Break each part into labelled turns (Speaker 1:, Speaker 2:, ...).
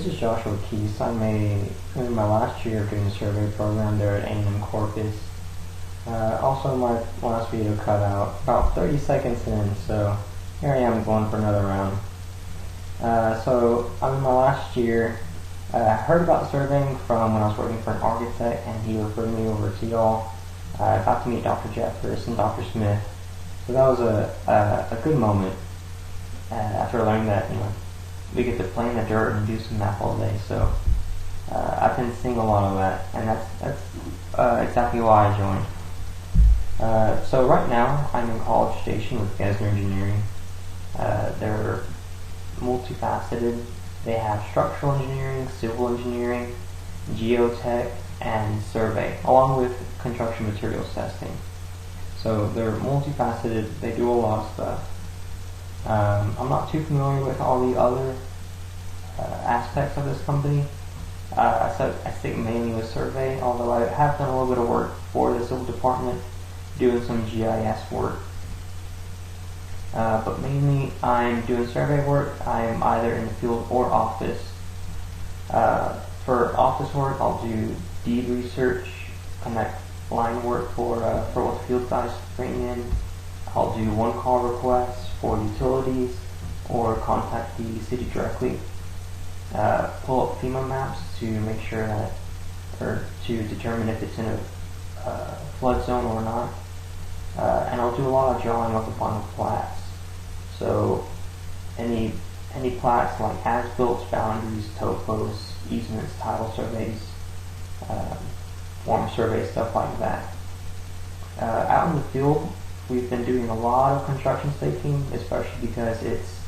Speaker 1: This is Joshua Keese. I'm in my last year of doing the survey program there at A&M Corpus. Also, my last video cut out about 30 seconds in, so here I am going for another round. So I'm in my last year. I heard about surveying from when I was working for an architect, and he referred me over to y'all. I got to meet Dr. Jeffers and Dr. Smith, so that was a good moment after learning that we get to play in the dirt and do some math all day. So I've been seeing a lot of that, and that's exactly why I joined. So right now I'm in College Station with Gesner Engineering. They're multifaceted. They have structural engineering, civil engineering, geotech, and survey, along with construction materials testing. So they're multifaceted. They do a lot of stuff. I'm not too familiar with all the other aspects of this company. I stick mainly with survey, although I have done a little bit of work for the civil department, doing some GIS work. But mainly I'm doing survey work. I'm either in the field or office. For office work, I'll do deed research, connect line work for what the field guys bring in. I'll do one-call requests for utilities, or contact the city directly. Pull up FEMA maps to make sure that, or to determine if it's in a flood zone or not. And I'll do a lot of drawing of the final plats. So any plats like as-built, boundaries, topos, easements, title surveys, form surveys, stuff like that. Out in the field, we've been doing a lot of construction staking, especially because it's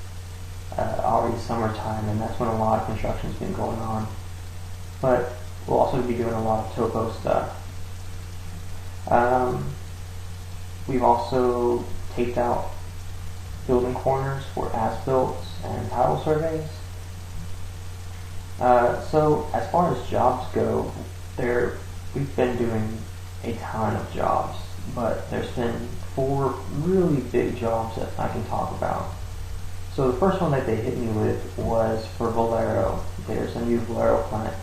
Speaker 1: already summertime, and that's when a lot of construction's been going on. But we'll also be doing a lot of topo stuff. We've also taped out building corners for as-built and title surveys. So as far as jobs go, we've been doing a ton of jobs, but there's been 4 really big jobs that I can talk about. So the first one that they hit me with was for Valero. There's a new Valero plant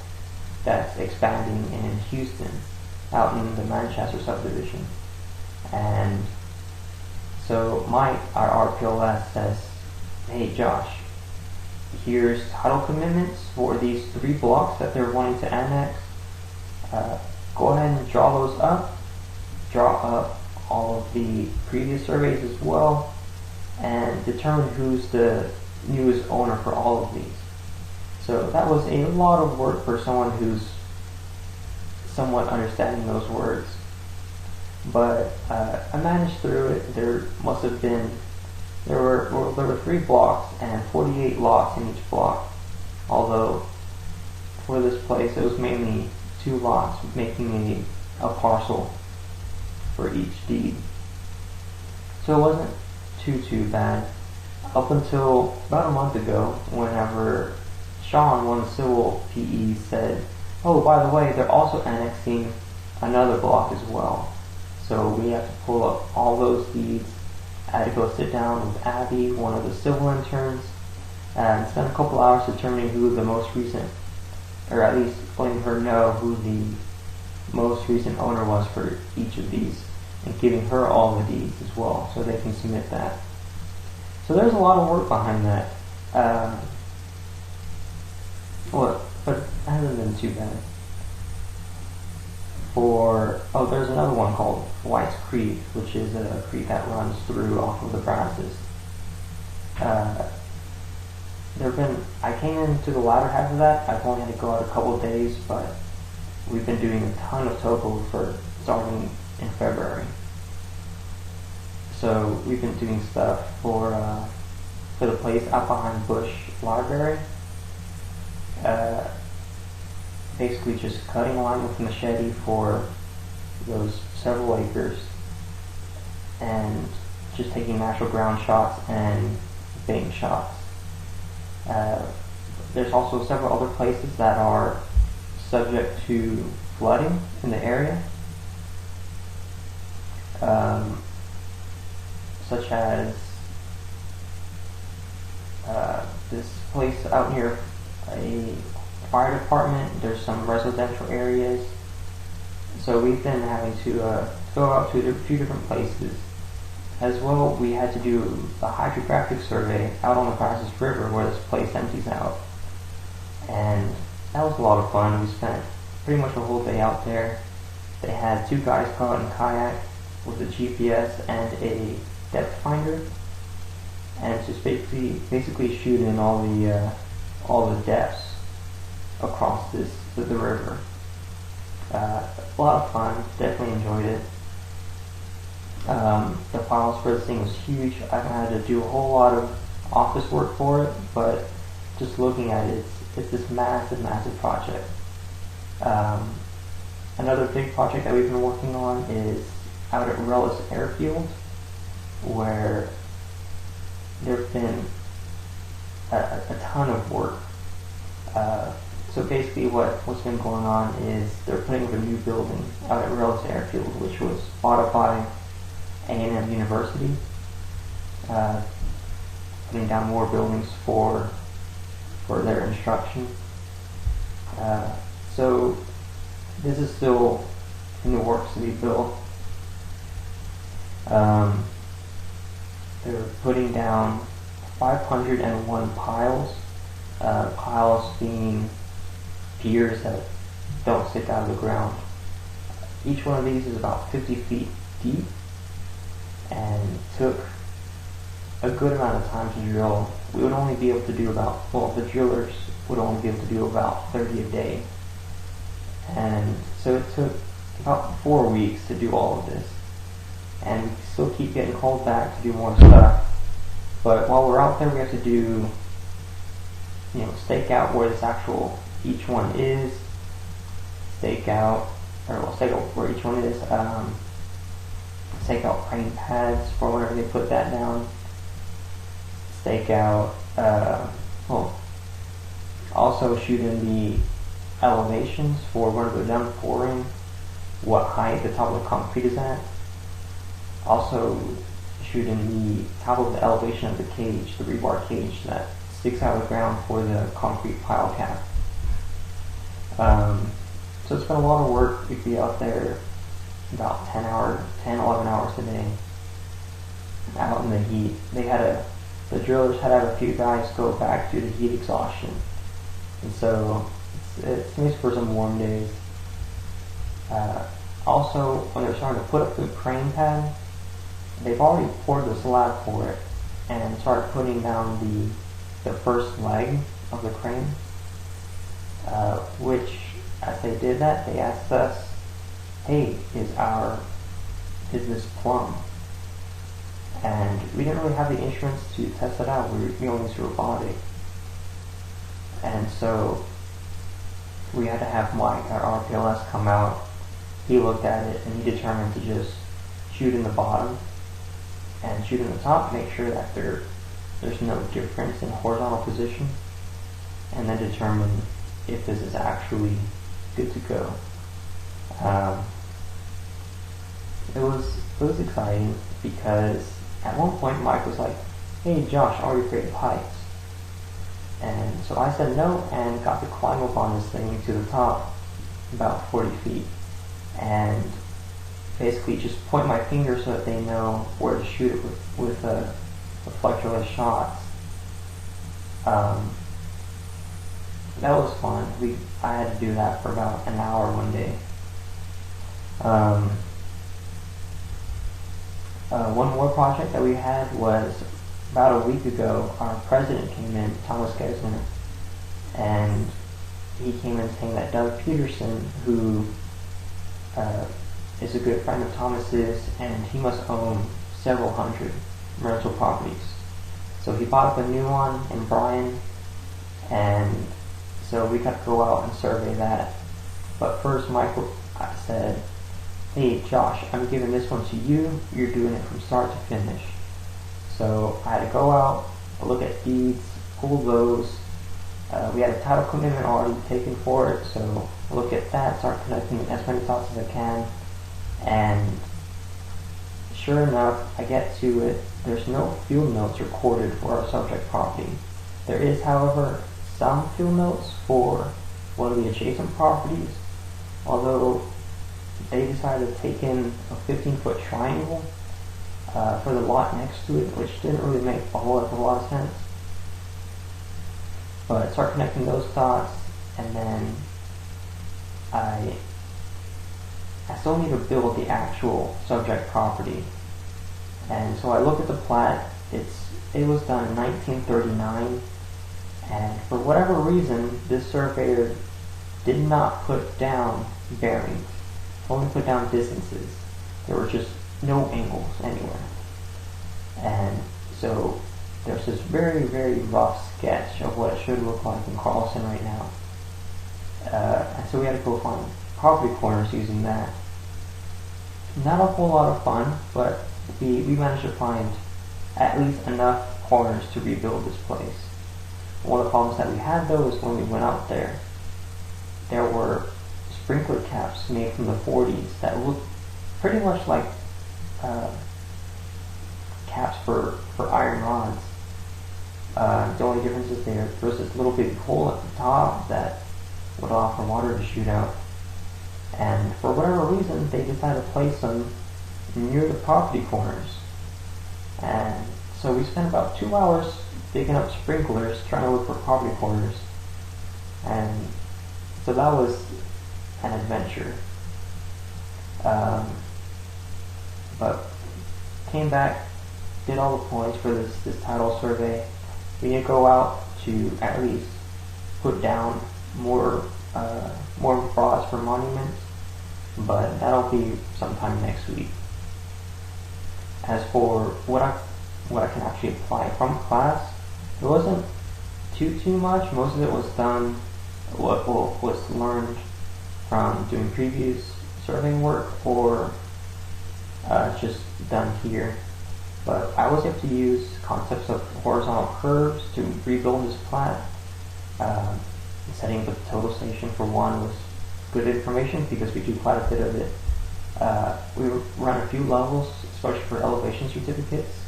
Speaker 1: that's expanding in Houston, out in the Manchester subdivision. And so our RPLS says, hey Josh, here's title commitments for these 3 blocks that they're wanting to annex. Go ahead and draw those up. Draw up all of the previous surveys as well, and determine who's the newest owner for all of these. So that was a lot of work for someone who's somewhat understanding those words. But I managed through it. There were 3 blocks and 48 lots in each block. Although for this place it was mainly 2 lots, making a parcel for each deed. So it wasn't too bad up until about a month ago, whenever Sean, one of the civil PEs, said, oh, by the way, they're also annexing another block as well. So we have to pull up all those deeds. I had to go sit down with Abby, one of the civil interns, and spend a couple hours determining who the most recent, or at least letting her know who the most recent owner was for each of these, and giving her all the deeds as well, so they can submit that. So there's a lot of work behind that. But it hasn't been too bad. There's another one called White's Creek, which is a creek that runs through off of the Brazos. I came into the latter half of that. I've only had to go out a couple of days, but we've been doing a ton of topo for starting in February. So we've been doing stuff for the place out behind Bush Library. Basically just cutting line with a machete for those several acres, and just taking natural ground shots and bank shots. There's also several other places that are subject to flooding in the area, such as this place out near a fire department. There's some residential areas. So we've been having to go out to a few different places. As well, we had to do a hydrographic survey out on the Brazos River where this place empties out. And that was a lot of fun. We spent pretty much a whole day out there. They had 2 guys go out in kayak with a GPS and a depth finder, and just basically shoot in all the depths across the river. A lot of fun. Definitely enjoyed it. The files for this thing was huge. I had to do a whole lot of office work for it, but just looking at it, it's this massive project. Another big project that we've been working on is out at Rellis Airfield, where there's been a ton of work. So basically what's been going on is they're putting up a new building out at Rellis Airfield, which was bought by A&M University, putting down more buildings for their instruction. So this is still in the works to be built. They're putting down 501 piles, piles being piers that don't stick out of the ground. Each one of these is about 50 feet deep and took a good amount of time to drill. We would only be able to do the drillers would only be able to do about 30 a day. And so it took about 4 weeks to do all of this. And we still keep getting called back to do more stuff. But while we're out there, we have to do, stake out where each one is, stake out where each one is, stake out crane pads for whenever they put that down, stake out, also shoot in the elevations for whenever they're done pouring, what height the top of the concrete is at. Also shoot in the top of the elevation of the cage, the rebar cage that sticks out of the ground for the concrete pile cap. So it's been a lot of work. We'd be out there about 10, 11 hours a day out in the heat. The drillers had to have a few guys go back due to heat exhaustion. And so it's nice for some warm days. Also, when they're starting to put up the crane pad, they've already poured the slab for it and started putting down the first leg of the crane, which, as they did that, they asked us, hey, is this plumb? And we didn't really have the instruments to test it out. We only used robotic. And so we had to have Mike, our RPLS, come out. He looked at it and he determined to just shoot in the bottom and shoot in the top, make sure that there's no difference in horizontal position, and then determine if this is actually good to go. It was exciting because at one point Mike was like, hey Josh, are you afraid of heights? And so I said no and got to climb up on this thing to the top, about 40 feet, and basically just point my finger so that they know where to shoot it with reflectorless shots. That was fun. I had to do that for about an hour one day. One more project that we had was about a week ago. Our president came in, Thomas Gesner, and he came in saying that Doug Peterson, who is a good friend of Thomas's, and he must own several hundred rental properties. So he bought up a new one in Bryan, and so we got to go out and survey that. But first Michael said, hey Josh, I'm giving this one to you, you're doing it from start to finish. So I had to go out, look at deeds, pull those. We had a title commitment already taken for it, so look at that, start connecting as many dots as I can. And sure enough, I get to it. There's no field notes recorded for our subject property. There is, however, some field notes for one of the adjacent properties, although they decided to take in a 15-foot triangle for the lot next to it, which didn't really make a whole lot of sense. But start connecting those dots, and then I still need to build the actual subject property. And so I look at the plat. It was done in 1939, and for whatever reason, this surveyor did not put down bearings, only put down distances. There were just no angles anywhere. And so there's this very, very rough sketch of what it should look like in Carlson right now. And so we had to go find property corners using that. Not a whole lot of fun, but we managed to find at least enough corners to rebuild this place. One of the problems that we had though is when we went out there were sprinkler caps made from the 40s that looked pretty much like caps for iron rods. The only difference is there was this little big hole at the top that would allow for water to shoot out. And for whatever reason, they decided to place them near the property corners. And so we spent about 2 hours digging up sprinklers trying to look for property corners. And so that was an adventure. But came back, did all the points for this title survey. We need to go out to at least put down more frauds for monuments, but that'll be sometime next week. As for what I can actually apply from class, it wasn't too much. Most of it was done, was learned from doing previous surveying work or just done here. But I was able to use concepts of horizontal curves to rebuild this plat. Setting up the total station for one was good information because we do quite a bit of it. We run a few levels, especially for elevation certificates.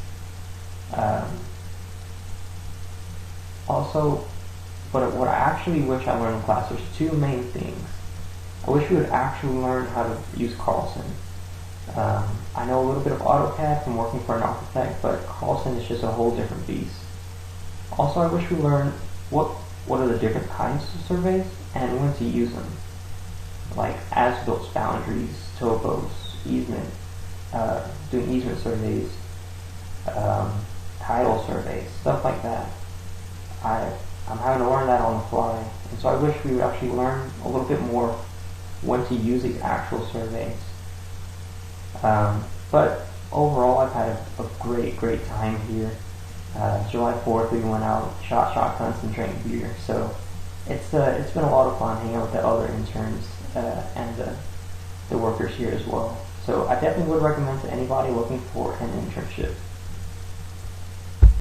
Speaker 1: Also, but what I actually wish I learned in class, there's two main things. I wish we would actually learn how to use Carlson. I know a little bit of AutoCAD from working for an architect, but Carlson is just a whole different beast. Also, I wish we learned what are the different kinds of surveys and when to use them. Like as-built boundaries, topos, easement, doing easement surveys, title surveys, stuff like that. I'm having to learn that on the fly, and so I wish we would actually learn a little bit more when to use these actual surveys. But overall, I've had a great time here. July 4th, we went out, shot shotguns, and drank beer. So it's been a lot of fun hanging out with the other interns and the workers here as well. So I definitely would recommend to anybody looking for an internship.